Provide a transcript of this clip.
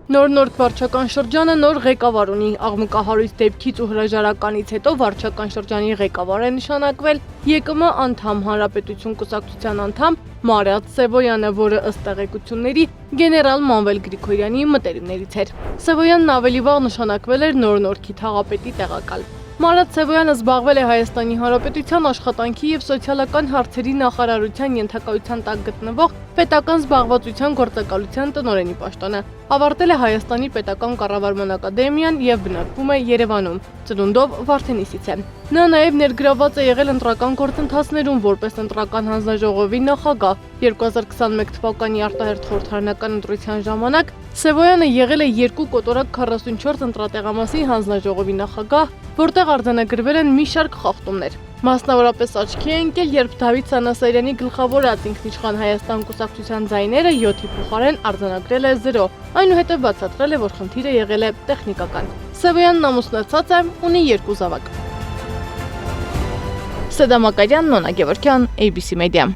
Նոր վարչական շրջանը նոր ղեկավար ունի։ Աղմկահարույց դեպքից ու հրաժարականից հետո վարչական շրջանի ղեկավար է նշանակվել ԵԿՄ անդամ Հանրապետություն կուսակցության անդամ Մարատ Սևոյանը, որը ըստ տեղեկությունների գեներալ Մանվել Գրիգորյանի մտերիմներից էր։ Սևոյանն ավելի վաղ նշանակվել էր Նոր թաղապետի տեղակալ։ Մարատ Սևոյանը զբաղվել է Հայաստանի Հանրապետության աշխատանքի եւ սոցիալական հարցերի նախարարության ենթակայության տակ գտնվող պետական զբաղվածության գործակալության տնօրենի պաշտոնը։ Ավարտել է Հայաստանի պետական կառավարման ակադեմիան եւ բնակվում է Երևանում։ Ծնունդով Վարդենիսից է։ Նա նաեւ ներգրաված է եղել ընտրական գործընթացներում որպես ընտրական հանձնաժողովի նախագահ։ 2021 թվականի արտահերթ խորհրդարանական ընտրության ժամանակ Սևոյանը եղել է 2 կոտորակ 44 ընտրատեղամասի հանձնաժողովի նախագահ, որտեղ արձանագրվել են մի շարք խախտումներ։ Մասնավորապես աչքի է ընկել, երբ Դավիթ Սանասարյանի գլխավորած ինքնիշխան Հայաստան կուսակցության ձայները 7-ի փոխարեն արձանագրել է 0, այնուհետև բացատրել է, որ խնդիրը եղել է տեխնիկական։ Սևոյանն ամուսնացած է, ունի 2 զավակ։ Սեդա Մակարյան, Նոնա Գևորգյան, ABC Media։